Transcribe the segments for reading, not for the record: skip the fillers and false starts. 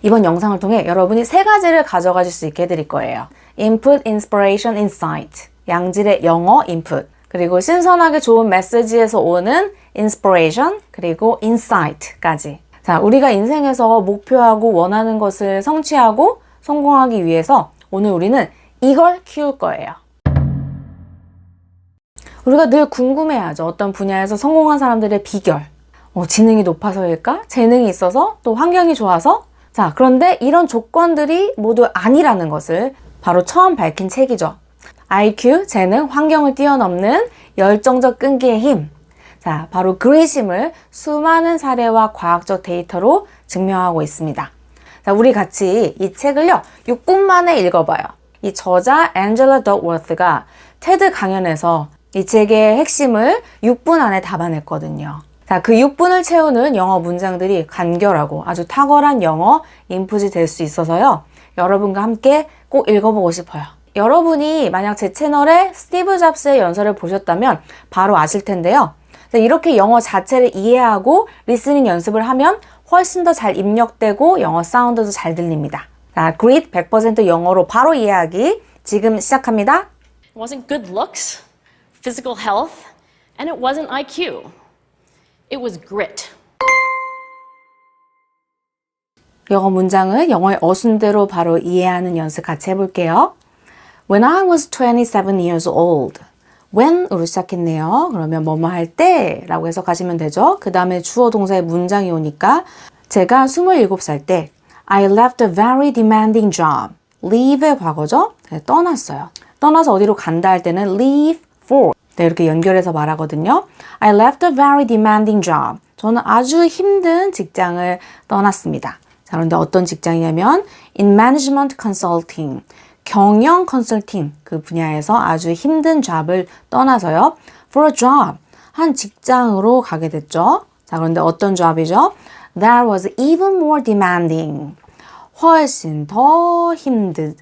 이번 영상을 통해 여러분이 세 가지를 가져가실 수 있게 해드릴 거예요. Input, Inspiration, Insight. 양질의 영어 인풋. 그리고 신선하게 좋은 메시지에서 오는 Inspiration, 그리고 Insight까지. 자, 우리가 인생에서 목표하고 원하는 것을 성취하고 성공하기 위해서 오늘 우리는 이걸 키울 거예요. 우리가 늘 궁금해하죠. 어떤 분야에서 성공한 사람들의 비결. 지능이 높아서일까? 재능이 있어서? 또 환경이 좋아서? 자, 그런데 이런 조건들이 모두 아니라는 것을 바로 처음 밝힌 책이죠. IQ, 재능, 환경을 뛰어넘는 열정적 끈기의 힘. 자, 바로 그리심을 수많은 사례와 과학적 데이터로 증명하고 있습니다. 자, 우리 같이 이 책을요, 6분 만에 읽어봐요. 이 저자 앤젤라 덕워스가 테드 강연에서 이 책의 핵심을 6분 안에 담아냈거든요. 자, 그 6분을 채우는 영어 문장들이 간결하고 아주 탁월한 영어 인풋이 될 수 있어서요. 여러분과 함께 꼭 읽어보고 싶어요. 여러분이 만약 제 채널에 스티브 잡스의 연설을 보셨다면 바로 아실 텐데요. 자, 이렇게 영어 자체를 이해하고 리스닝 연습을 하면 훨씬 더 잘 입력되고 영어 사운드도 잘 들립니다. 자, 그릿 100% 영어로 바로 이해하기 지금 시작합니다. It wasn't good looks, physical health, and it wasn't IQ. It was grit. 영어 문장을 영어의 어순대로 바로 이해하는 연습 같이 해볼게요. When I was 27 years old. when으로 시작했네요. 그러면 뭐뭐 할 때 라고 해석하시면 되죠. 그 다음에 주어 동사의 문장이 오니까 제가 27살 때 I left a very demanding job. leave의 과거죠. 떠났어요. 떠나서 어디로 간다 할 때는 leave for. 네, 이렇게 연결해서 말하거든요. I left a very demanding job. 저는 아주 힘든 직장을 떠났습니다. 자, 그런데 어떤 직장이냐면 in management consulting. 경영 컨설팅 그 분야에서 아주 힘든 잡을 떠나서요. for a job. 한 직장으로 가게 됐죠. 자, 그런데 어떤 잡이죠? That was even more demanding. 훨씬 더 힘들었던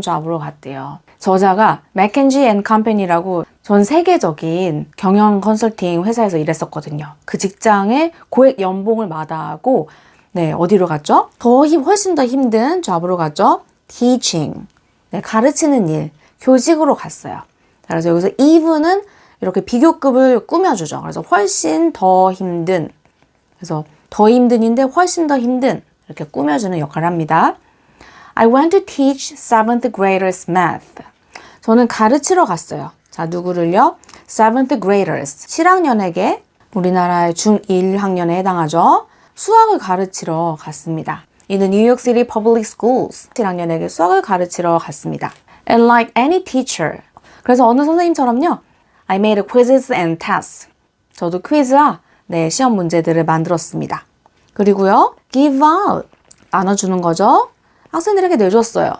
잡으로 갔대요. 저자가 맥켄지 앤 컴퍼니라고 전 세계적인 경영 컨설팅 회사에서 일했었거든요. 그 직장에 고액 연봉을 마다하고 네, 어디로 갔죠? 훨씬 더 힘든 잡으로 갔죠. teaching. 네, 가르치는 일, 교직으로 갔어요. 그래서 여기서 even은 이렇게 비교급을 꾸며주죠. 그래서 훨씬 더 힘든. 그래서 더 힘든인데 훨씬 더 힘든. 이렇게 꾸며주는 역할을 합니다. I went to teach 7th graders math. 저는 가르치러 갔어요. 자, 누구를요? 7th graders. 7학년에게 우리나라의 중1학년에 해당하죠. 수학을 가르치러 갔습니다. 이는 뉴욕시티 퍼블릭 스쿨스 7학년에게 수학을 가르치러 갔습니다. And like any teacher. 그래서 어느 선생님처럼요. I made quizzes and tests. 저도 퀴즈와 시험 문제들을 만들었습니다. 그리고요. give out. 나눠주는 거죠. 학생들에게 내줬어요.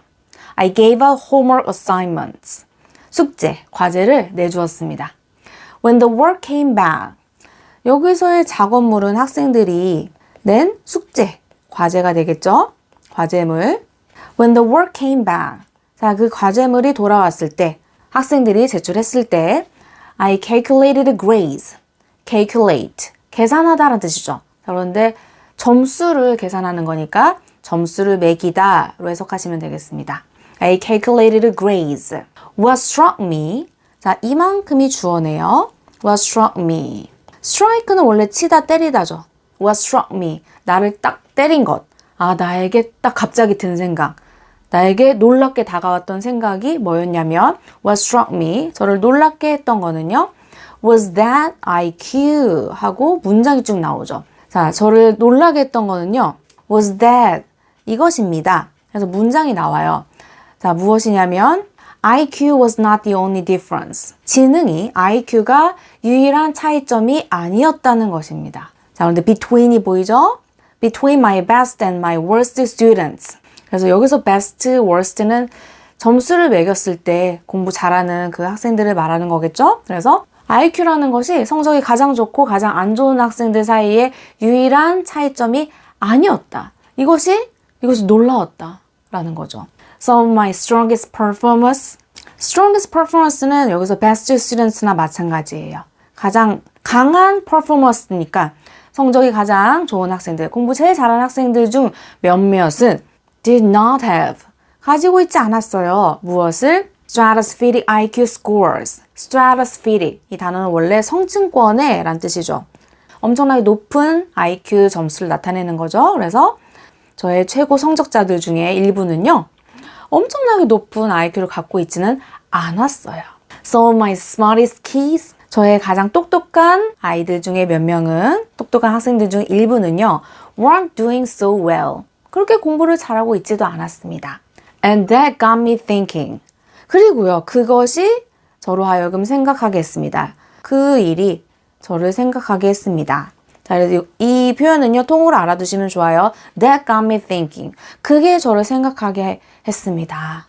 I gave out homework assignments. 숙제, 과제를 내주었습니다. When the work came back. 여기서의 작업물은 학생들이 낸 숙제, 과제가 되겠죠? 과제물. When the work came back. 자, 그 과제물이 돌아왔을 때, 학생들이 제출했을 때 I calculated grades. calculate. 계산하다라는 뜻이죠. 자, 그런데 점수를 계산하는 거니까 점수를 매기다로 해석하시면 되겠습니다. I calculated grades. What struck me. 자, 이만큼이 주어네요. What struck me. strike는 원래 치다 때리다죠. What struck me. 나를 딱 때린 것. 아, 나에게 딱 갑자기 든 생각. 나에게 놀랍게 다가왔던 생각이 뭐였냐면 What struck me. 저를 놀랍게 했던 거는요. Was that IQ 하고 문장이 쭉 나오죠. 자, 저를 놀라게 했던 거는요. Was that 이것입니다. 그래서 문장이 나와요. 자, 무엇이냐면 IQ was not the only difference. 지능이 IQ가 유일한 차이점이 아니었다는 것입니다. 자, 그런데 between이 보이죠? Between my best and my worst students. 그래서 여기서 best, worst는 점수를 매겼을 때 공부 잘하는 그 학생들을 말하는 거겠죠? 그래서 IQ라는 것이 성적이 가장 좋고 가장 안 좋은 학생들 사이에 유일한 차이점이 아니었다. 이것이 놀라웠다라는 거죠. Some of my strongest performance. strongest performance는 여기서 best students나 마찬가지예요. 가장 강한 performance니까 성적이 가장 좋은 학생들, 공부 제일 잘하는 학생들 중 몇몇은 did not have, 가지고 있지 않았어요. 무엇을? Stratospheric IQ scores. Stratospheric, 이 단어는 원래 성층권의 라는 뜻이죠. 엄청나게 높은 IQ 점수를 나타내는 거죠. 그래서 저의 최고 성적자들 중에 일부는요, 엄청나게 높은 IQ를 갖고 있지는 않았어요. Some of my smartest kids, 저의 가장 똑똑한 아이들 중에 몇 명은, 똑똑한 학생들 중 일부는요, weren't doing so well. 그렇게 공부를 잘하고 있지도 않았습니다. And that got me thinking. 그리고요, 그것이 저로 하여금 생각하게 했습니다. 그 일이 저를 생각하게 했습니다. 자, 그래서 이 표현은요, 통으로 알아두시면 좋아요. That got me thinking. 그게 저를 생각하게 했습니다.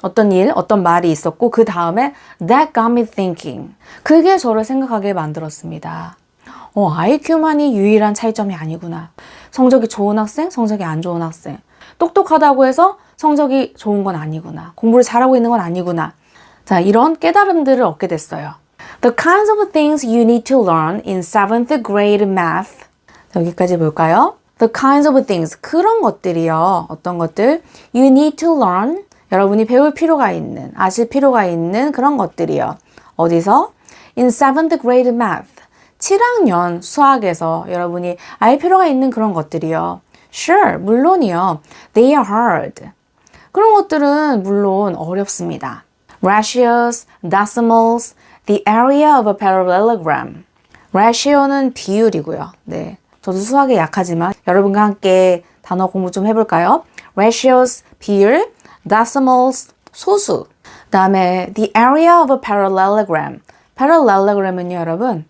어떤 일, 어떤 말이 있었고 그 다음에 That got me thinking. 그게 저를 생각하게 만들었습니다. IQ만이 유일한 차이점이 아니구나. 성적이 좋은 학생, 성적이 안 좋은 학생. 똑똑하다고 해서 성적이 좋은 건 아니구나. 공부를 잘하고 있는 건 아니구나. 자, 이런 깨달음들을 얻게 됐어요. The kinds of things you need to learn in 7th grade math. 여기까지 볼까요? The kinds of things. 그런 것들이요. 어떤 것들? You need to learn. 여러분이 배울 필요가 있는, 아실 필요가 있는 그런 것들이요. 어디서? In 7th grade math. 7학년 수학에서 여러분이 알 필요가 있는 그런 것들이요. Sure, 물론이요. They are hard. 그런 것들은 물론 어렵습니다. Ratios, decimals, the area of a parallelogram. ratio는 비율이고요. 네, 저도 수학에 약하지만 여러분과 함께 단어 공부 좀 해볼까요? ratios, 비율, decimals, 소수. 그다음에 the area of a parallelogram. parallelogram은요, 여러분,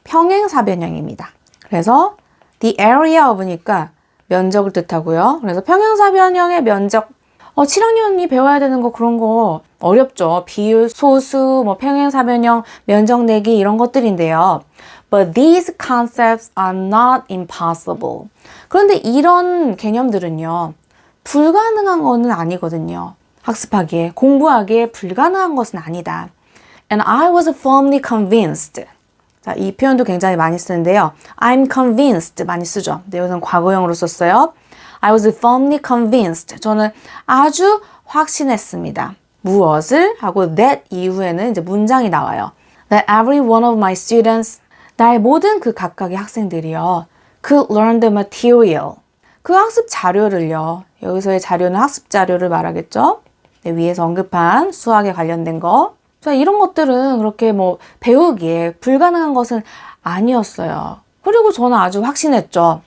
평행사변형입니다. 그래서 the area of니까 면적을 뜻하고요. 그래서 평행사변형의 면적, 7학년이 배워야 되는 거 그런 거 어렵죠. 비율, 소수, 평행사변형, 면적 내기 이런 것들인데요. But these concepts are not impossible. 그런데 이런 개념들은요, 불가능한 거는 아니거든요. 학습하기에, 공부하기에 불가능한 것은 아니다. And I was firmly convinced. 자, 이 표현도 굉장히 많이 쓰는데요. I'm convinced 많이 쓰죠. 근데 여기서는 과거형으로 썼어요. I was firmly convinced. 저는 아주 확신했습니다. 무엇을? 하고 that 이후에는 이제 문장이 나와요. That every one of my students, 나의 모든 그 각각의 학생들이요, could learn the material. 그 학습 자료를요, 여기서의 자료는 학습 자료를 말하겠죠. 네, 위에서 언급한 수학에 관련된 거. 자, 이런 것들은 그렇게 배우기에 불가능한 것은 아니었어요. 그리고 저는 아주 확신했죠.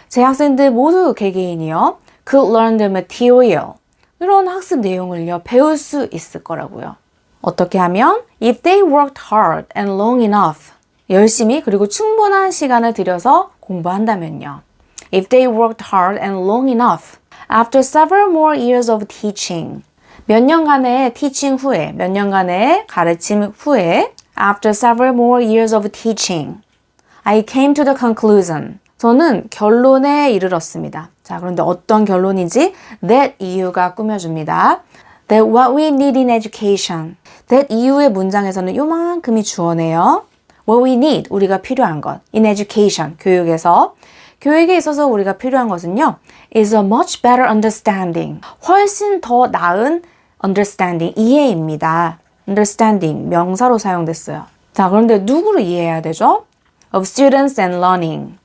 제 학생들 모두 개개인이요, could learn the material. 이런 학습 내용을요, 배울 수 있을 거라고요. 어떻게 하면? If they worked hard and long enough. 열심히 그리고 충분한 시간을 들여서 공부한다면요. If they worked hard and long enough. After several more years of teaching. 몇 년간의 teaching 후에, 몇 년간의 가르침 후에 After several more years of teaching. I came to the conclusion. 저는 결론에 이르렀습니다. 자, 그런데 어떤 결론인지 that 이유가 꾸며줍니다. That what we need in education. that 이유의 문장에서는 요만큼이 주어네요. What we need, 우리가 필요한 것. In education, 교육에서. 교육에 있어서 우리가 필요한 것은요, is a much better understanding. 훨씬 더 나은 understanding, 이해입니다. understanding, 명사로 사용됐어요. 자, 그런데 누구를 이해해야 되죠? of students and learning.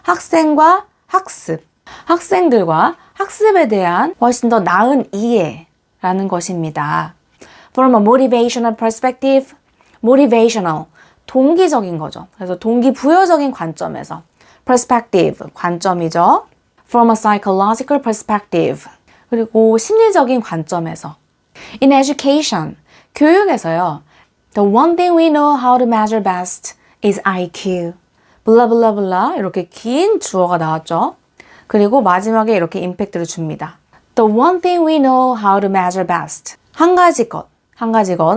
학생과 학습. 학생들과 학습에 대한 훨씬 더 나은 이해라는 것입니다. From a motivational perspective, motivational, 동기적인 거죠. 그래서 동기부여적인 관점에서 perspective, 관점이죠. From a psychological perspective, 그리고 심리적인 관점에서 In education, 교육에서요. The one thing we know how to measure best is IQ. 블라블라블라 이렇게 긴 주어가 나왔죠. 그리고 마지막에 이렇게 임팩트를 줍니다. The one thing we know how to measure best. 한 가지 것,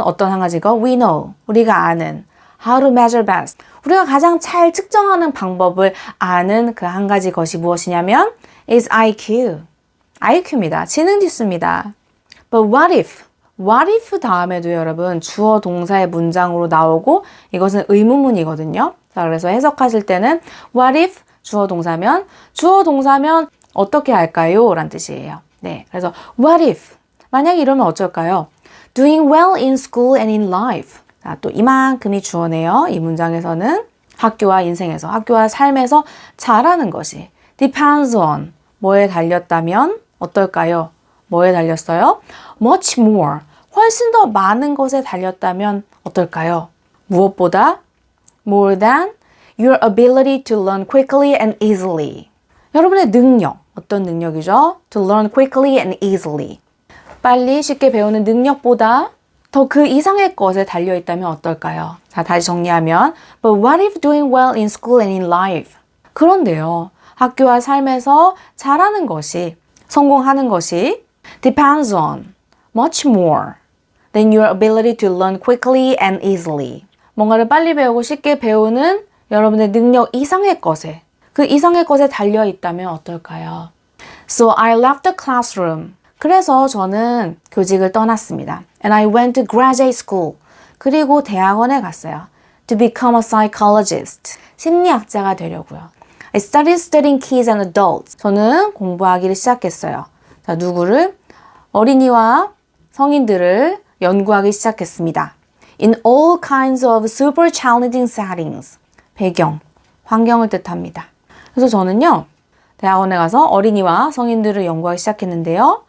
어떤 한 가지 것? We know, 우리가 아는. How to measure best. 우리가 가장 잘 측정하는 방법을 아는 그 한 가지 것이 무엇이냐면 is IQ. IQ입니다. 지능지수입니다. But what if? What if 다음에도 여러분 주어 동사의 문장으로 나오고 이것은 의문문이거든요. 자, 그래서 해석하실 때는 what if 주어 동사면 어떻게 할까요? 라는 뜻이에요. 네, 그래서 what if? 만약 이러면 어쩔까요? Doing well in school and in life. 자, 또 이만큼이 주어네요. 이 문장에서는 학교와 인생에서, 학교와 삶에서 잘하는 것이 depends on 뭐에 달렸다면 어떨까요? 뭐에 달렸어요? Much more. 훨씬 더 많은 것에 달렸다면 어떨까요? 무엇보다 more than your ability to learn quickly and easily. 여러분의 능력, 어떤 능력이죠? To learn quickly and easily. 빨리 쉽게 배우는 능력보다 더 그 이상의 것에 달려있다면 어떨까요? 자, 다시 정리하면 But what if doing well in school and in life? 그런데요, 학교와 삶에서 잘하는 것이, 성공하는 것이 depends on much more than your ability to learn quickly and easily. 뭔가를 빨리 배우고 쉽게 배우는 여러분의 능력 이상의 것에, 그 이상의 것에 달려있다면 어떨까요? So I left the classroom. 그래서 저는 교직을 떠났습니다. And I went to graduate school. 그리고 대학원에 갔어요. To become a psychologist. 심리학자가 되려고요. I started studying kids and adults. 저는 공부하기를 시작했어요. 자, 누구를? 어린이와 성인들을 연구하기 시작했습니다. In all kinds of super challenging settings. 배경, 환경을 뜻합니다. 그래서 저는요, 대학원에 가서 어린이와 성인들을 연구하기 시작했는데요.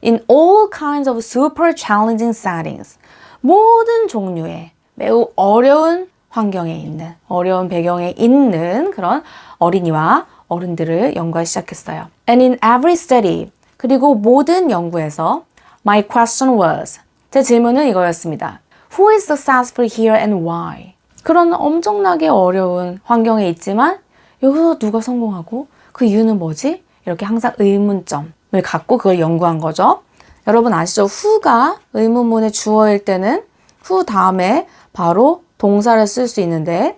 In all kinds of super challenging settings. 모든 종류의 매우 어려운 환경에 있는, 어려운 배경에 있는 그런 어린이와 어른들을 연구하기 시작했어요. And in every study, 그리고 모든 연구에서 my question was, 제 질문은 이거였습니다. Who is successful here and why? 그런 엄청나게 어려운 환경에 있지만 여기서 누가 성공하고 그 이유는 뭐지? 이렇게 항상 의문점을 갖고 그걸 연구한 거죠. 여러분 아시죠? who가 의문문의 주어일 때는 who 다음에 바로 동사를 쓸 수 있는데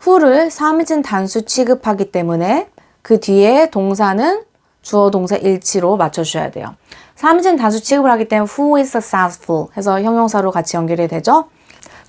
who를 3인칭 단수 취급하기 때문에 그 뒤에 동사는 주어 동사 일치로 맞춰주셔야 돼요. 3인칭 단수 취급을 하기 때문에 who is successful 해서 형용사로 같이 연결이 되죠.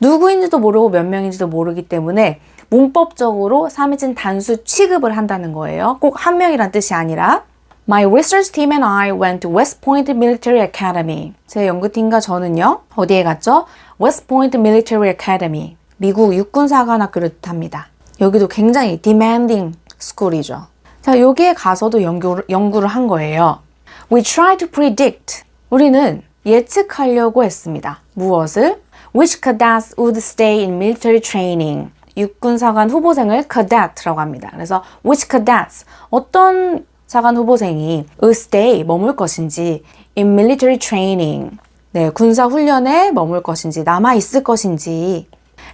누구인지도 모르고 몇 명인지도 모르기 때문에 문법적으로 3인칭 단수 취급을 한다는 거예요. 꼭 한 명이란 뜻이 아니라 My research team and I went to West Point Military Academy. 제 연구팀과 저는요. 어디에 갔죠? West Point Military Academy. 미국 육군사관학교를 뜻합니다. 여기도 굉장히 demanding school이죠. 자, 여기에 가서도 연구를 한 거예요. We tried to predict. 우리는 예측하려고 했습니다. 무엇을? Which cadets would stay in military training. 육군사관 후보생을 cadet라고 합니다. 그래서 which cadets, 어떤 사관 후보생이 would stay, 머물 것인지 in military training, 네, 군사 훈련에 머물 것인지, 남아 있을 것인지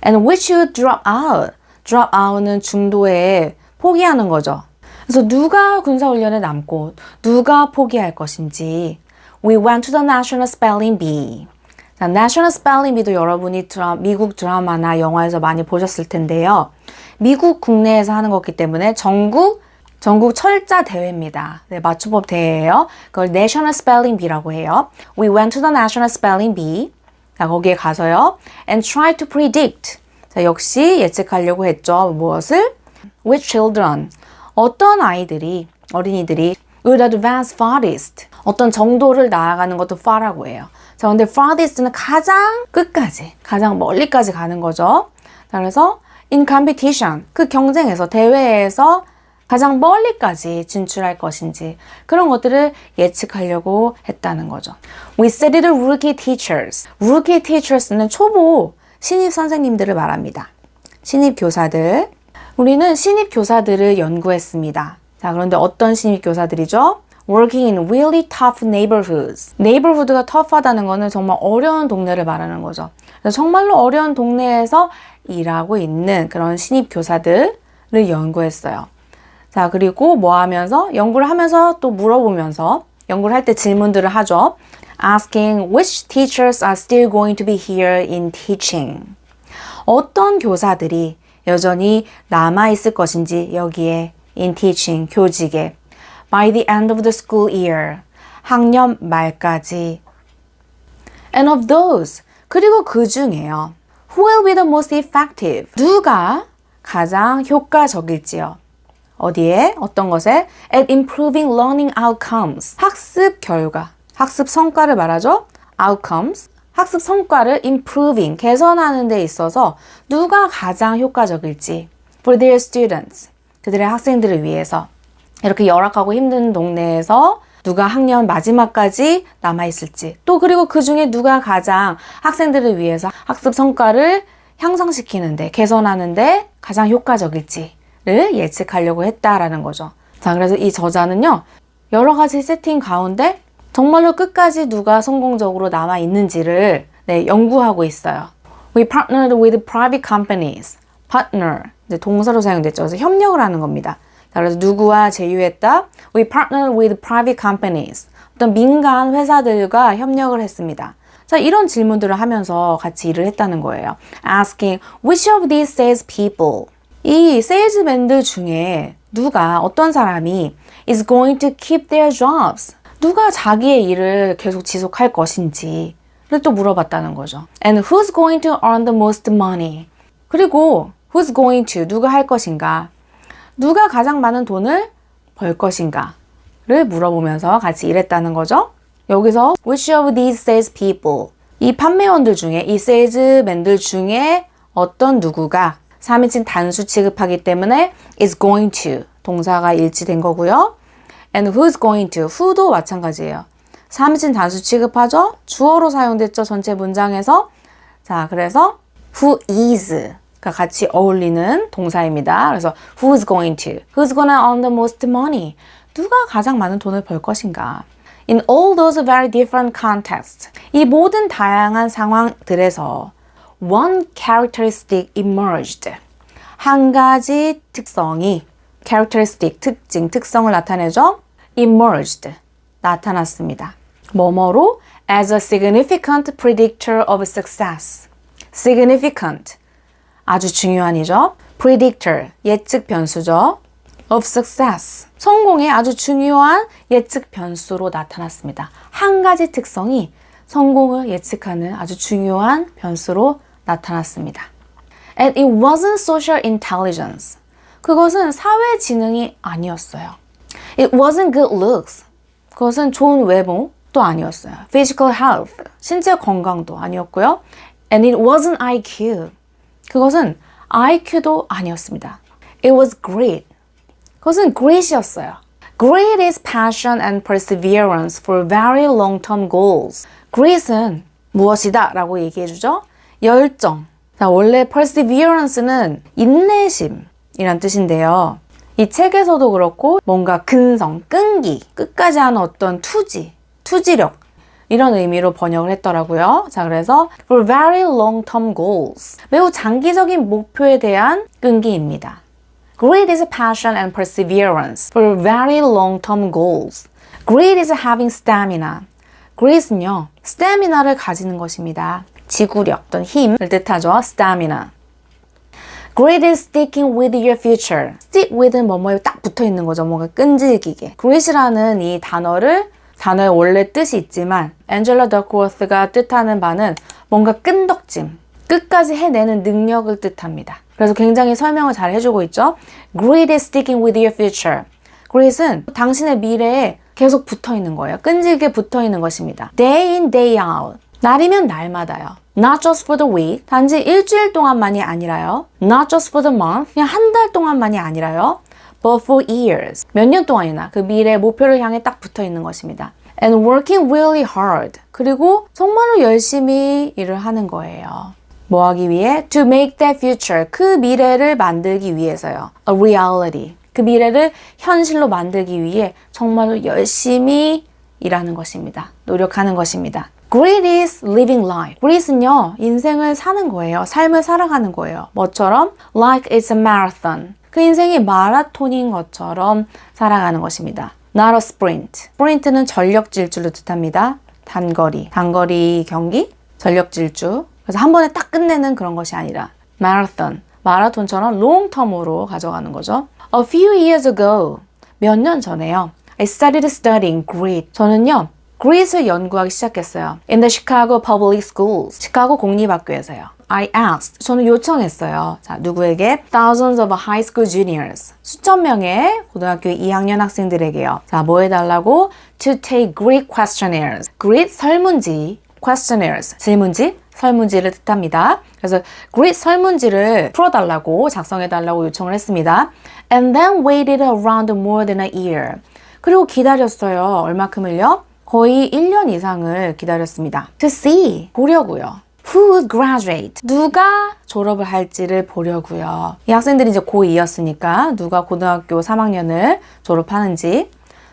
and which would drop out. drop out는 중도에 포기하는 거죠. 그래서 누가 군사 훈련에 남고 누가 포기할 것인지 We went to the National Spelling Bee. 자, National Spelling Bee도 여러분이 미국 드라마나 영화에서 많이 보셨을 텐데요. 미국 국내에서 하는 거기 때문에 전국 철자 대회입니다. 네, 맞춤법 대회예요. 그걸 National Spelling Bee라고 해요. We went to the National Spelling Bee. 자, 거기에 가서요. And tried to predict. 자, 역시 예측하려고 했죠. 무엇을? Which children. 어떤 아이들이, 어린이들이 would advance farthest. 어떤 정도를 나아가는 것도 far라고 해요. 자, 근데 farthest는 가장 끝까지, 가장 멀리까지 가는 거죠. 자, 그래서 in competition, 그 경쟁에서, 대회에서 가장 멀리까지 진출할 것인지 그런 것들을 예측하려고 했다는 거죠. We studied rookie teachers. rookie teachers는 초보 신입 선생님들을 말합니다. 신입 교사들. 우리는 신입 교사들을 연구했습니다. 자, 그런데 어떤 신입 교사들이죠? Working in really tough neighborhoods. neighborhood가 tough하다는 거는 정말 어려운 동네를 말하는 거죠. 그래서 정말로 어려운 동네에서 일하고 있는 그런 신입 교사들을 연구했어요. 자, 그리고 뭐 하면서? 연구를 하면서 또 물어보면서 연구를 할 때 질문들을 하죠. Asking which teachers are still going to be here in teaching. 어떤 교사들이 여전히 남아있을 것인지 여기에 in teaching, 교직에 by the end of the school year, 학년 말까지. And of those, 그리고 그 중에요. Who will be the most effective? 누가 가장 효과적일지요. 어디에? 어떤 것에? At improving learning outcomes. 학습 결과, 학습 성과를 말하죠. outcomes. 학습 성과를 improving, 개선하는 데 있어서 누가 가장 효과적일지. For their students. 그들의 학생들을 위해서. 이렇게 열악하고 힘든 동네에서 누가 학년 마지막까지 남아있을지. 또 그리고 그 중에 누가 가장 학생들을 위해서 학습 성과를 향상시키는데, 개선하는데 가장 효과적일지를 예측하려고 했다라는 거죠. 자, 그래서 이 저자는요, 여러 가지 세팅 가운데 정말로 끝까지 누가 성공적으로 남아있는지를 연구하고 있어요. We partnered with private companies. partner, 이제 동사로 사용됐죠. 그래서 협력을 하는 겁니다. 자, 그래서 누구와 제휴했다? We partnered with private companies. 어떤 민간 회사들과 협력을 했습니다. 자, 이런 질문들을 하면서 같이 일을 했다는 거예요. Asking, which of these salespeople? 이 세일즈맨들 중에 누가, 어떤 사람이 is going to keep their jobs? 누가 자기의 일을 계속 지속할 것인지를 또 물어봤다는 거죠. And who's going to earn the most money? 그리고 who's going to, 누가 할 것인가? 누가 가장 많은 돈을 벌 것인가를 물어보면서 같이 일했다는 거죠. 여기서 which of these salespeople, 이 판매원들 중에, 이 세일즈맨들 중에 어떤 누구가 3인칭 단수 취급하기 때문에 is going to, 동사가 일치된 거고요. And who's going to, who도 마찬가지예요. 3인칭 단수 취급하죠? 주어로 사용됐죠, 전체 문장에서. 자, 그래서 who is가 같이 어울리는 동사입니다. 그래서 who's going to, who's gonna earn the most money, 누가 가장 많은 돈을 벌 것인가. In all those very different contexts, 이 모든 다양한 상황들에서 one characteristic emerged. 한 가지 특성이, characteristic, 특징, 특성을 나타내죠. emerged, 나타났습니다. 뭐뭐로? as a significant predictor of success. significant, 아주 중요한이죠. predictor, 예측 변수죠. of success, 성공의 아주 중요한 예측 변수로 나타났습니다. 한 가지 특성이 성공을 예측하는 아주 중요한 변수로 나타났습니다. And it wasn't social intelligence. 그것은 사회 지능이 아니었어요. It wasn't good looks. 그것은 좋은 외모도 아니었어요. Physical health. 신체 건강도 아니었고요. And it wasn't IQ. 그것은 IQ도 아니었습니다. It was grit. 그것은 grit이었어요. Grit is passion and perseverance for very long-term goals. grit은 무엇이다? 라고 얘기해주죠. 열정. 자, 원래 perseverance는 인내심이란 뜻인데요. 이 책에서도 그렇고 뭔가 근성, 끈기, 끝까지 하는 어떤 투지, 투지력 이런 의미로 번역을 했더라고요. 자, 그래서 for very long-term goals, 매우 장기적인 목표에 대한 끈기입니다. Grit is passion and perseverance for very long-term goals. Grit is having stamina. Grit은요, stamina를 가지는 것입니다. 지구력, 어떤 힘을 뜻하죠. stamina. Grit is sticking with your future. stick with는 뭐뭐에 딱 붙어 있는 거죠. 뭔가 끈질기게. grit이라는 이 단어의 원래 뜻이 있지만 앤젤라 더크워스가 뜻하는 바는 뭔가 끈덕짐, 끝까지 해내는 능력을 뜻합니다. 그래서 굉장히 설명을 잘 해주고 있죠. Grit is sticking with your future. Grit은 당신의 미래에 계속 붙어 있는 거예요. 끈질게 붙어 있는 것입니다. Day in, day out. 날이면 날마다요. Not just for the week. 단지 일주일 동안만이 아니라요. Not just for the month. 그냥 한 달 동안만이 아니라요. But for years. 몇 년 동안이나 그 미래의 목표를 향해 딱 붙어 있는 것입니다. And working really hard. 그리고 정말로 열심히 일을 하는 거예요. 뭐 하기 위해? To make that future. 그 미래를 만들기 위해서요. A reality. 그 미래를 현실로 만들기 위해 정말로 열심히 일하는 것입니다. 노력하는 것입니다. Grit is living life. Grit은요, 인생을 사는 거예요. 삶을 살아가는 거예요. 뭐처럼? Like it's a marathon. 그 인생이 마라톤인 것처럼 살아가는 것입니다. Not a sprint. sprint는 전력 질주를 뜻합니다. 단거리 경기, 전력 질주. 그래서 한 번에 딱 끝내는 그런 것이 아니라 marathon, 마라톤처럼 long term으로 가져가는 거죠. A few years ago, 몇 년 전에요. I started studying grit. 저는요, grit을 연구하기 시작했어요. In the Chicago Public Schools. 시카고 공립학교에서요. I asked. 저는 요청했어요. 자, 누구에게? Thousands of high school juniors. 수천 명의 고등학교 2학년 학생들에게요. 자, 뭐 해달라고? To take Greek questionnaires. Greek 설문지. questionnaires. 질문지. 설문지를 뜻합니다. 그래서 Greek 설문지를 풀어달라고 작성해달라고 요청을 했습니다. And then waited around more than a year. 그리고 기다렸어요. 얼마큼을요? 거의 1년 이상을 기다렸습니다. To see. 보려고요. Who would graduate? 누가 졸업을 할지를 보려고요. 이 학생들이 이제 고2였으니까 누가 고등학교 3학년을 졸업하는지.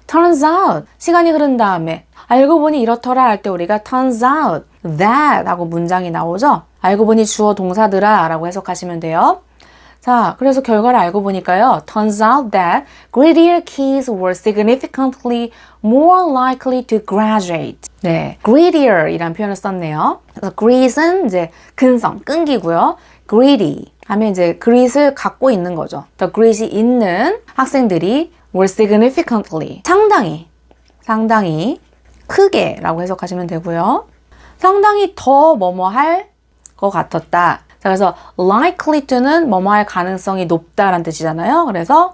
Turns out. 시간이 흐른 다음에 알고 보니 이렇더라 할 때 우리가 turns out that 하고 문장이 나오죠. 알고 보니 주어 동사더라 라고 해석하시면 돼요. 자, 그래서 결과를 알고 보니까요. Turns out that greedier kids were significantly more likely to graduate. 네, greedier 이란 표현을 썼네요. 그래서 greed은 이제 근성, 끈기고요. greedy 하면 이제 greed을 갖고 있는 거죠. 더 greed이 있는 학생들이 were significantly 상당히 크게 라고 해석하시면 되고요. 상당히 더 뭐뭐 할 것 같았다. 자, 그래서 likely to는 뭐뭐 할 가능성이 높다라는 뜻이잖아요. 그래서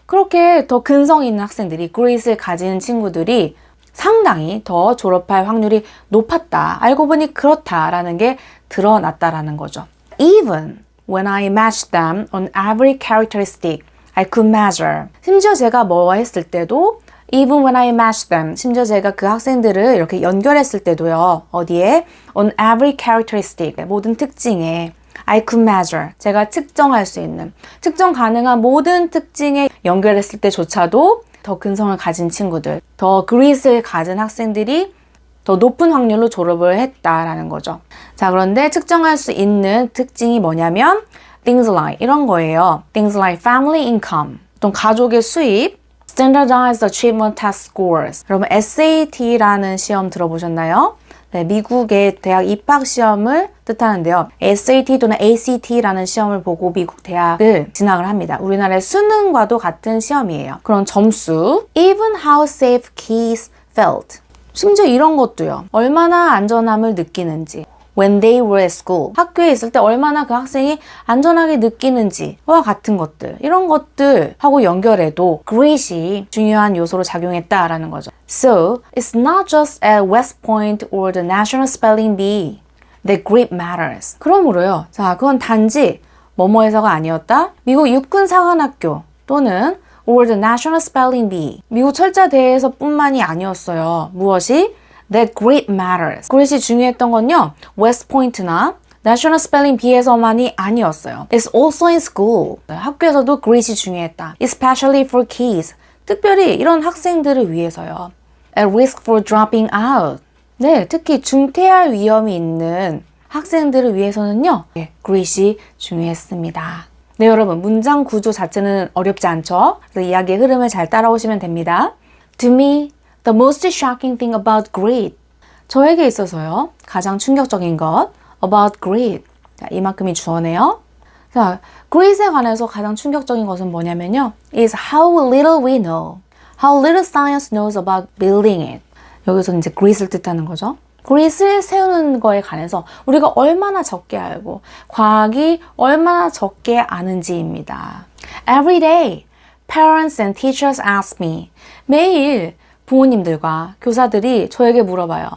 그렇게 더 근성 있는 학생들이 greed을 가진 친구들이 상당히 더 졸업할 확률이 높았다. 알고 보니 그렇다라는 게 드러났다라는 거죠. Even when I matched them on every characteristic I could measure. 심지어 제가 뭐 했을 때도 Even when I matched them. 심지어 제가 그 학생들을 이렇게 연결했을 때도요. 어디에? On every characteristic. 모든 특징에 I could measure. 제가 측정할 수 있는, 측정 가능한 모든 특징에 연결했을 때조차도 더 근성을 가진 친구들, 더 그릿을 가진 학생들이 더 높은 확률로 졸업을 했다라는 거죠. 자, 그런데 측정할 수 있는 특징이 뭐냐면 things like 이런 거예요. Things like family income, 또 가족의 수입, Standardized Achievement Test Scores. 여러분 SAT라는 시험 들어보셨나요? 네, 미국의 대학 입학 시험을 뜻하는데요. SAT 또는 ACT라는 시험을 보고 미국 대학을 진학을 합니다. 우리나라의 수능과도 같은 시험이에요. 그런 점수, even how safe kids felt. 심지어 이런 것도요. 얼마나 안전함을 느끼는지. When they were at school. 학교에 있을 때 얼마나 그 학생이 안전하게 느끼는지와 같은 것들. 이런 것들하고 연결해도 grit이 중요한 요소로 작용했다라는 거죠. So, it's not just at West Point or the National Spelling Bee that grit matters. 그러므로요. 자, 그건 단지 뭐뭐에서가 아니었다. 미국 육군사관학교 또는 or the National Spelling Bee. 미국 철자대에서 뿐만이 아니었어요. 무엇이? That grit matters. grit이 중요했던 건요. West Point나 National Spelling Bee에서만이 아니었어요. It's also in school. 학교에서도 grit이 중요했다. Especially for kids. 특별히 이런 학생들을 위해서요. At risk for dropping out. 네, 특히 중퇴할 위험이 있는 학생들을 위해서는요. 네, grit이 중요했습니다. 네, 여러분 문장 구조 자체는 어렵지 않죠? 그래서 이야기의 흐름을 잘 따라오시면 됩니다. To me, the most shocking thing about grit. 저에게 있어서요. 가장 충격적인 것 about grit. 자, 이만큼이 주어네요. 자, grit에 관해서 가장 충격적인 것은 뭐냐면요. is how little we know. How little science knows about building it. 여기서 이제 grit을 뜻하는 거죠. grit을 세우는 거에 관해서 우리가 얼마나 적게 알고 과학이 얼마나 적게 아는지입니다. Every day, parents and teachers ask me. 매일 부모님들과 교사들이 저에게 물어봐요.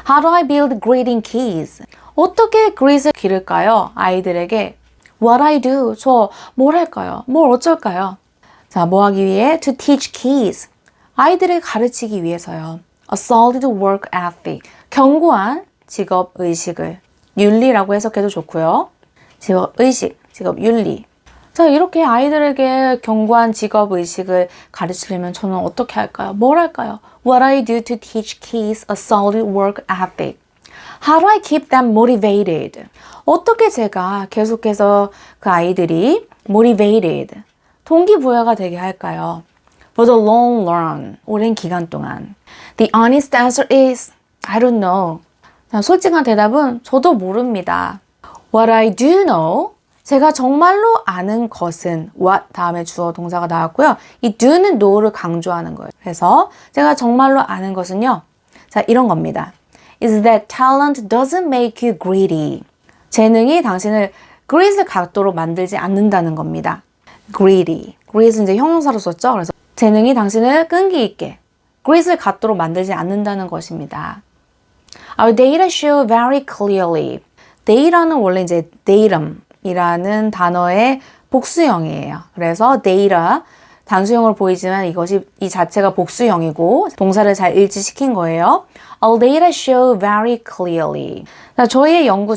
How do I build grit in kids? 어떻게 grit을 기를까요? 아이들에게. What I do? 저 뭘 할까요? 뭘 어쩔까요? 자, 뭐 하기 위해? To teach kids. 아이들을 가르치기 위해서요. A solid work ethic. 견고한 직업의식을. 윤리라고 해석해도 좋고요. 직업의식, 직업윤리. 자, 이렇게 아이들에게 견고한 직업의식을 가르치려면 저는 어떻게 할까요? 뭘 할까요? What I do to teach kids a solid work ethic. How do I keep them motivated? 어떻게 제가 계속해서 그 아이들이 motivated, 동기부여가 되게 할까요? For the long run, 오랜 기간 동안. The honest answer is, I don't know. 자, 솔직한 대답은 저도 모릅니다. What I do know, 제가 정말로 아는 것은 what 다음에 주어 동사가 나왔고요. 이 do는 know를 강조하는 거예요. 그래서 제가 정말로 아는 것은요. 자, 이런 겁니다. Is that talent doesn't make you greedy. 재능이 당신을 greed을 갖도록 만들지 않는다는 겁니다. greedy. greed은 이제 형용사로 썼죠. 그래서 재능이 당신을 끈기 있게 greed을 갖도록 만들지 않는다는 것입니다. Our data show very clearly. data는 원래 이제 datum이라는 단어의 복수형이에요. 그래서 data 단수형으로 보이지만 이 자체가 복수형이고 동사를 잘 일치시킨 거예요. Our data show very clearly. 자, 저희의 연구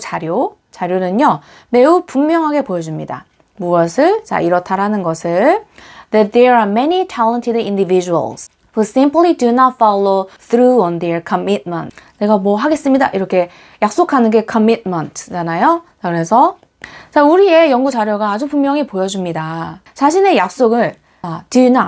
자료는요 매우 분명하게 보여줍니다. 무엇을? 자, 이렇다라는 것을 that there are many talented individuals who simply do not follow through on their commitment. 내가 뭐 하겠습니다 이렇게 약속하는 게 commitment잖아요. 그래서 자, 우리의 연구 자료가 아주 분명히 보여줍니다. 자신의 약속을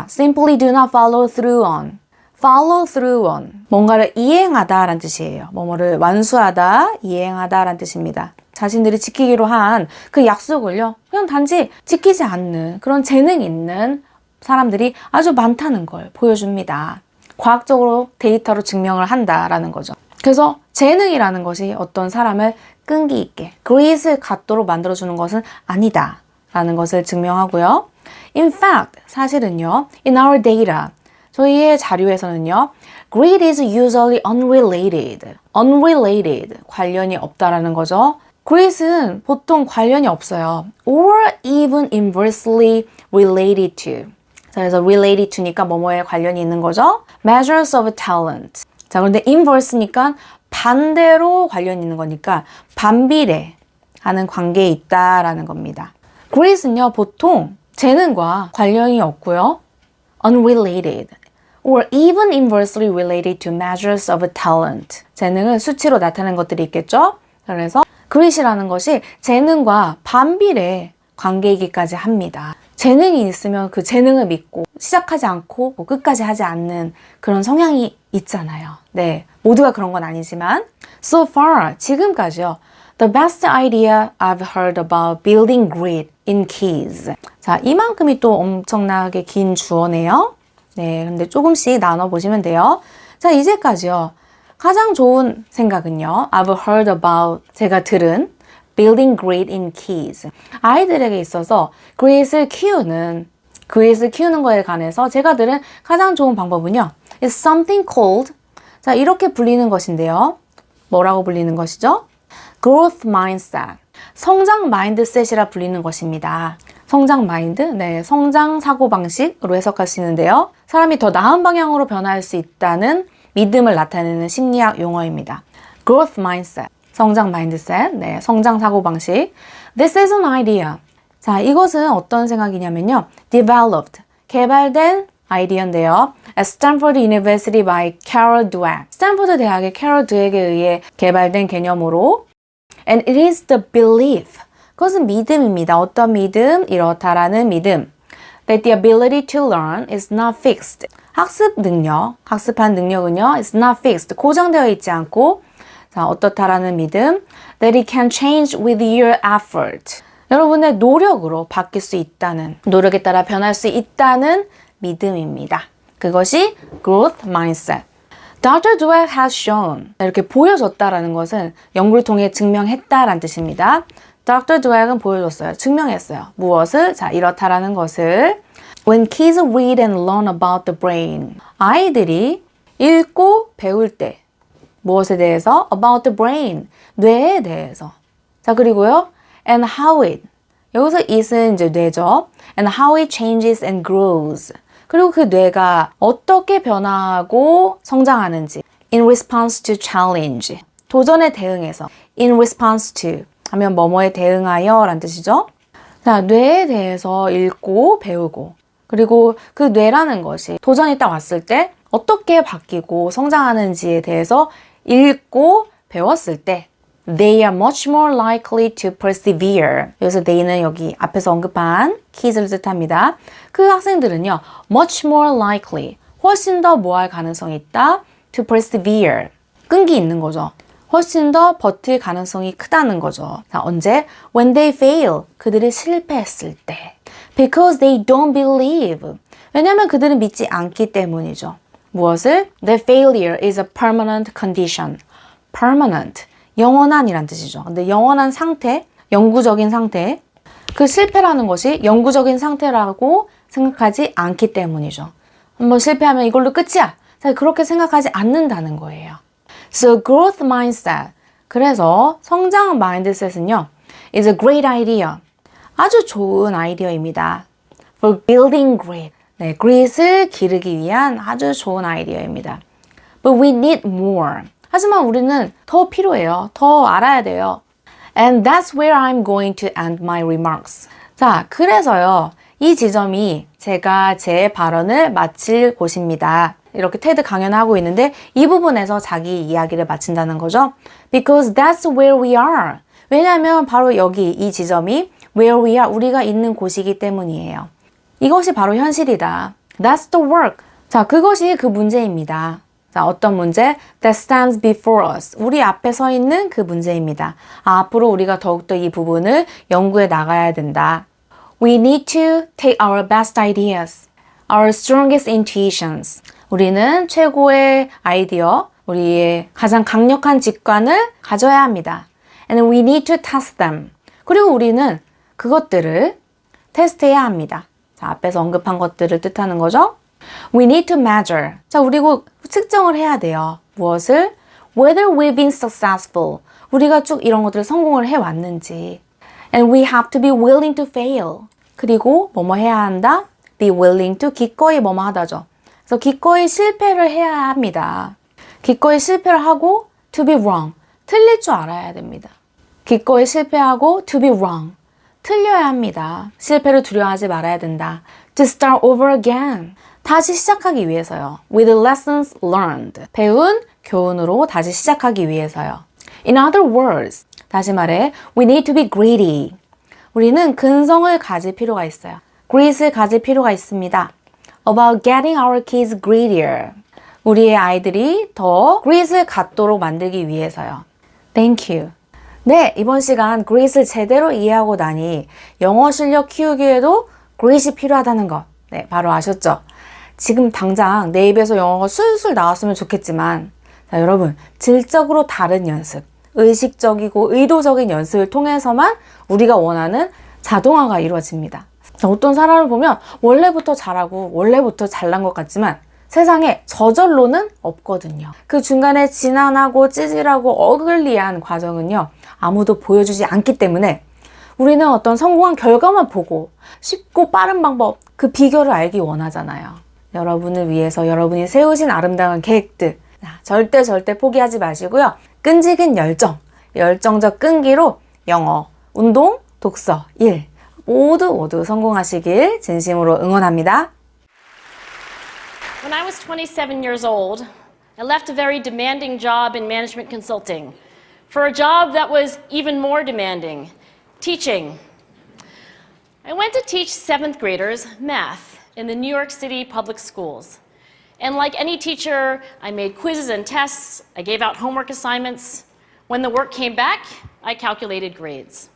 simply do not follow through on. follow through on. 뭔가를 이행하다라는 뜻이에요. 뭐뭐를 완수하다, 이행하다라는 뜻입니다. 자신들이 지키기로 한 그 약속을요, 그냥 단지 지키지 않는 그런 재능 있는 사람들이 아주 많다는 걸 보여줍니다. 과학적으로 데이터로 증명을 한다라는 거죠. 그래서 재능이라는 것이 어떤 사람을 끈기 있게 greed을 갖도록 만들어주는 것은 아니다라는 것을 증명하고요. In fact, 사실은요, in our data, 저희의 자료에서는요, greed is usually unrelated. unrelated, 관련이 없다라는 거죠. greed은 보통 관련이 없어요. or even inversely related to. 자, 그래서 related to니까 뭐뭐에 관련이 있는 거죠. measures of talent. 자, 그런데 inverse니까 반대로 관련이 있는 거니까 반비례하는 관계에 있다라는 겁니다. greed은요, 보통 재능과 관련이 없고요. unrelated or even inversely related to measures of talent. 재능은 수치로 나타내는 것들이 있겠죠. 그래서 greed이라는 것이 재능과 반비례 관계이기까지 합니다. 재능이 있으면 그 재능을 믿고 시작하지 않고 끝까지 하지 않는 그런 성향이 있잖아요. 네, 모두가 그런 건 아니지만 so far, 지금까지요. The best idea I've heard about building greed in kids. 자, 이만큼이 또 엄청나게 긴 주어네요. 네, 근데 조금씩 나눠보시면 돼요. 자, 이제까지요. 가장 좋은 생각은요. I've heard about, 제가 들은 building greed in kids. 아이들에게 있어서 greed을 키우는 거에 관해서 제가 들은 가장 좋은 방법은요. It's something called, 자, 이렇게 불리는 것인데요. 뭐라고 불리는 것이죠? Growth mindset. 성장 마인드셋이라 불리는 것입니다. 성장 마인드, 네, 성장 사고방식으로 해석할 수 있는데요. 사람이 더 나은 방향으로 변화할 수 있다는 믿음을 나타내는 심리학 용어입니다. Growth mindset, 성장 마인드셋, 네, 성장 사고방식. This is an idea. 자, 이것은 어떤 생각이냐면요. Developed, 개발된 아이디어인데요. At Stanford University by Carol Dweck. 스탠포드 대학의 캐럴 드웩에 의해 개발된 개념으로 And it is the belief. 그것은 믿음입니다. 어떤 믿음? 이렇다라는 믿음. That the ability to learn is not fixed. 학습한 능력은요, is not fixed. 고정되어 있지 않고, 자, 어떻다라는 믿음. That it can change with your effort. 여러분의 노력으로 바뀔 수 있다는, 노력에 따라 변할 수 있다는 믿음입니다. 그것이 growth mindset. Dr. Dweck has shown. 이렇게 보여줬다라는 것은 연구를 통해 증명했다라는 뜻입니다. Dr. Dweck은 보여줬어요. 증명했어요. 무엇을? 자, 이렇다라는 것을. When kids read and learn about the brain. 아이들이 읽고 배울 때 무엇에 대해서? About the brain. 뇌에 대해서. 자, 그리고요. And how it. 여기서 it은 이제 뇌죠. And how it changes and grows. 그리고 그 뇌가 어떻게 변화하고 성장하는지. In response to challenge. 도전에 대응해서. In response to. 하면 뭐뭐에 대응하여 라는 뜻이죠. 자, 뇌에 대해서 읽고 배우고. 그리고 그 뇌라는 것이 도전이 딱 왔을 때 어떻게 바뀌고 성장하는지에 대해서 읽고 배웠을 때 They are much more likely to persevere. 여기서 they는 여기 앞에서 언급한 kids를 뜻합니다. 그 학생들은요, much more likely, 훨씬 더 뭐 할 가능성이 있다? To persevere. 끈기 있는 거죠. 훨씬 더 버틸 가능성이 크다는 거죠. 자, 언제? When they fail. 그들이 실패했을 때. Because they don't believe. 왜냐하면 그들은 믿지 않기 때문이죠. 무엇을? Their failure is a permanent condition. Permanent. 영원한이란 뜻이죠. 근데 영원한 상태, 영구적인 상태, 그 실패라는 것이 영구적인 상태라고 생각하지 않기 때문이죠. 한번 실패하면 이걸로 끝이야. 사실 그렇게 생각하지 않는다는 거예요. So growth mindset. 그래서 성장 마인드셋은요, is a great idea. 아주 좋은 아이디어입니다. For building grit. 네, grit을 기르기 위한 아주 좋은 아이디어입니다. But we need more. 하지만 우리는 더 필요해요. 더 알아야 돼요. And that's where I'm going to end my remarks. 자, 그래서요, 이 지점이 제가 제 발언을 마칠 곳입니다. 이렇게 테드 강연하고 있는데 이 부분에서 자기 이야기를 마친다는 거죠. Because that's where we are. 왜냐하면 바로 여기 이 지점이 where we are, 우리가 있는 곳이기 때문이에요. 이것이 바로 현실이다. That's the work. 자, 그것이 그 문제입니다. 자, 어떤 문제? That stands before us. 우리 앞에 서 있는 그 문제입니다. 앞으로 우리가 더욱더 이 부분을 연구해 나가야 된다. We need to take our best ideas, our strongest intuitions. 우리는 최고의 아이디어, 우리의 가장 강력한 직관을 가져야 합니다. And we need to test them. 그리고 우리는 그것들을 테스트해야 합니다. 자, 앞에서 언급한 것들을 뜻하는 거죠. We need to measure. 자, 그리고 측정을 해야 돼요. 무엇을? Whether we've been successful. 우리가 쭉 이런 것들을 성공을 해왔는지. And we have to be willing to fail. 그리고 뭐뭐 해야 한다? Be willing to, 기꺼이 뭐뭐 하다죠. 그래서 기꺼이 실패를 해야 합니다. 기꺼이 실패를 하고 to be wrong. 틀릴 줄 알아야 됩니다. 기꺼이 실패하고 to be wrong. 틀려야 합니다. 실패를 두려워하지 말아야 된다. To start over again. 다시 시작하기 위해서요. With lessons learned. 배운 교훈으로 다시 시작하기 위해서요. In other words, 다시 말해, we need to be greedy. 우리는 근성을 가질 필요가 있어요. grit을 가질 필요가 있습니다. About getting our kids greedier. 우리의 아이들이 더 grit을 갖도록 만들기 위해서요. Thank you. 네, 이번 시간 grit을 제대로 이해하고 나니 영어 실력 키우기에도 grit이 필요하다는 것. 네, 바로 아셨죠? 지금 당장 내 입에서 영어가 술술 나왔으면 좋겠지만, 자, 여러분, 질적으로 다른 연습, 의식적이고 의도적인 연습을 통해서만 우리가 원하는 자동화가 이루어집니다. 자, 어떤 사람을 보면 원래부터 잘하고 원래부터 잘난 것 같지만 세상에 저절로는 없거든요. 그 중간에 지난하고 찌질하고 어글리한 과정은요, 아무도 보여주지 않기 때문에 우리는 어떤 성공한 결과만 보고 쉽고 빠른 방법, 그 비결을 알기 원하잖아요. 여러분을 위해서 여러분이 세우신 아름다운 계획들, 절대 포기하지 마시고요. 끈질긴 열정, 열정적 끈기로 영어, 운동, 독서, 일 모두 성공하시길 진심으로 응원합니다. When I was 27 years old, I left a very demanding job in management consulting for a job that was even more demanding, teaching. I went to teach 7th graders math in the New York City public schools. And like any teacher, I made quizzes and tests, I gave out homework assignments. When the work came back, I calculated grades.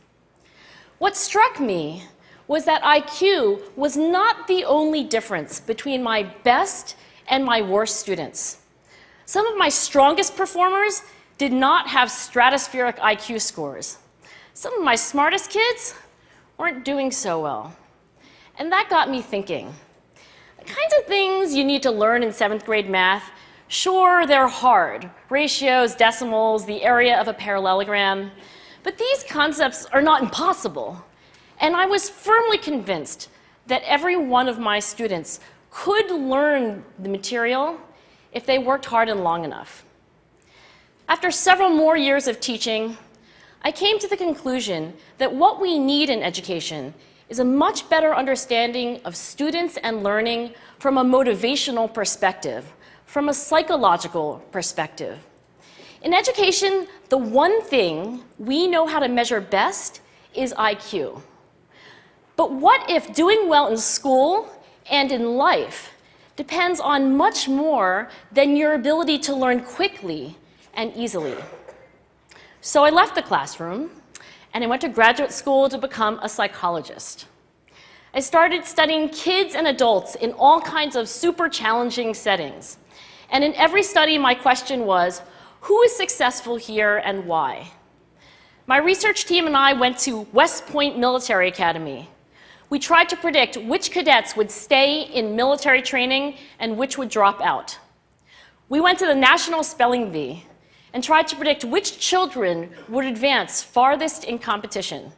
What struck me was that IQ was not the only difference between my best and my worst students. Some of my strongest performers did not have stratospheric IQ scores. Some of my smartest kids weren't doing so well. And that got me thinking. The kinds of things you need to learn in 7th grade math, sure, they're hard. Ratios, decimals, the area of a parallelogram. But these concepts are not impossible. And I was firmly convinced that every one of my students could learn the material if they worked hard and long enough. After several more years of teaching, I came to the conclusion that what we need in education is a much better understanding of students and learning from a motivational perspective, from a psychological perspective. In education, the one thing we know how to measure best is IQ. But what if doing well in school and in life depends on much more than your ability to learn quickly and easily? So I left the classroom and I went to graduate school to become a psychologist. I started studying kids and adults in all kinds of super challenging settings. And in every study, my question was, Who is successful here and why? My research team and I went to West Point Military Academy. We tried to predict which cadets would stay in military training and which would drop out. We went to the National Spelling Bee and tried to predict which children would advance farthest in competition.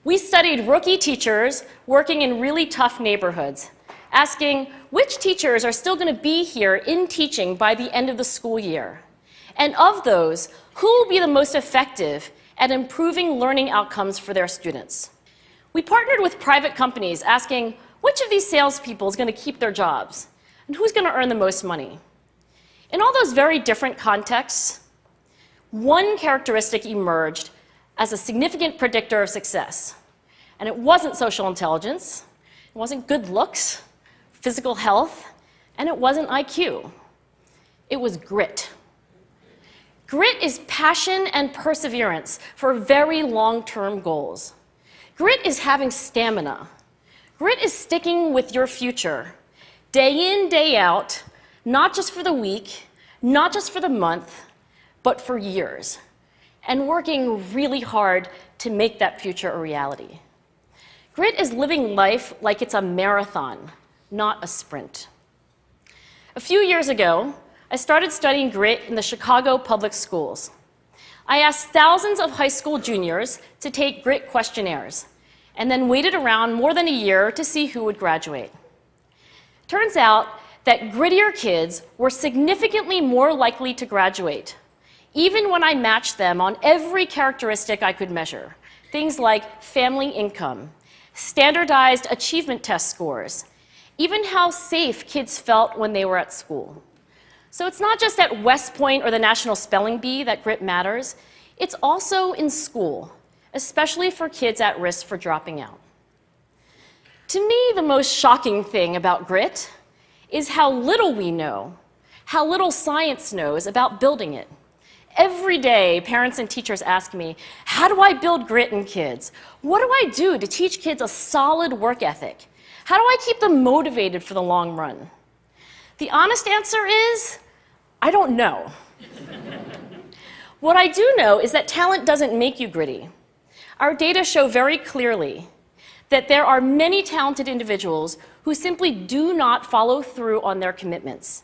We studied rookie teachers working in really tough neighborhoods, asking which teachers are still going to be here in teaching by the end of the school year. And of those, who will be the most effective at improving learning outcomes for their students? We partnered with private companies asking which of these salespeople is going to keep their jobs and who's going to earn the most money. In all those very different contexts, one characteristic emerged as a significant predictor of success. And it wasn't social intelligence, it wasn't good looks, physical health, and it wasn't IQ. It was grit. Grit is passion and perseverance for very long-term goals. Grit is having stamina. Grit is sticking with your future, day in, day out, not just for the week, not just for the month, but for years, and working really hard to make that future a reality. Grit is living life like it's a marathon, not a sprint. A few years ago, I started studying grit in the Chicago public schools. I asked thousands of high school juniors to take grit questionnaires, and then waited around more than a year to see who would graduate. Turns out that grittier kids were significantly more likely to graduate, even when I matched them on every characteristic I could measure, things like family income, standardized achievement test scores, even how safe kids felt when they were at school. So it's not just at West Point or the National Spelling Bee that grit matters, it's also in school, especially for kids at risk for dropping out. To me, the most shocking thing about grit is how little we know, how little science knows about building it. Every day, parents and teachers ask me, how do I build grit in kids? What do I do to teach kids a solid work ethic? How do I keep them motivated for the long run? The honest answer is, I don't know. What I do know is that talent doesn't make you gritty. Our data show very clearly that there are many talented individuals who simply do not follow through on their commitments.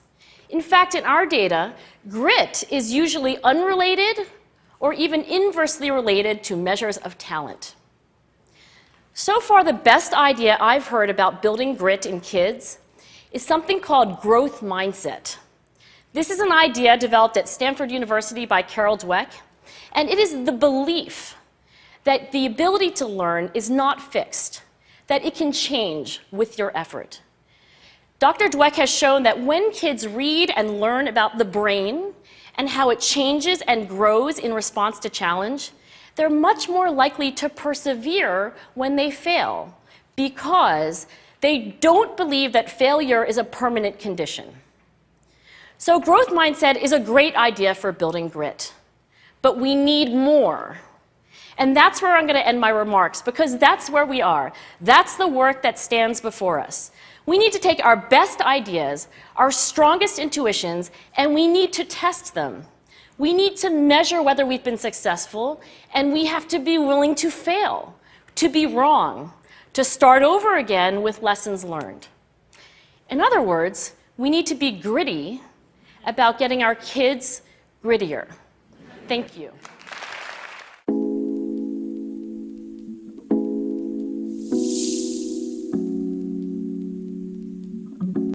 In fact, in our data, grit is usually unrelated or even inversely related to measures of talent. So far, the best idea I've heard about building grit in kids is something called growth mindset. This is an idea developed at Stanford University by Carol Dweck, and it is the belief that the ability to learn is not fixed, that it can change with your effort. Dr. Dweck has shown that when kids read and learn about the brain and how it changes and grows in response to challenge, they're much more likely to persevere when they fail because they don't believe that failure is a permanent condition. So growth mindset is a great idea for building grit, but we need more. And that's where I'm going to end my remarks, because that's where we are. That's the work that stands before us. We need to take our best ideas, our strongest intuitions, and we need to test them. We need to measure whether we've been successful, and we have to be willing to fail, to be wrong, to start over again with lessons learned. In other words, we need to be gritty about getting our kids grittier. Thank you.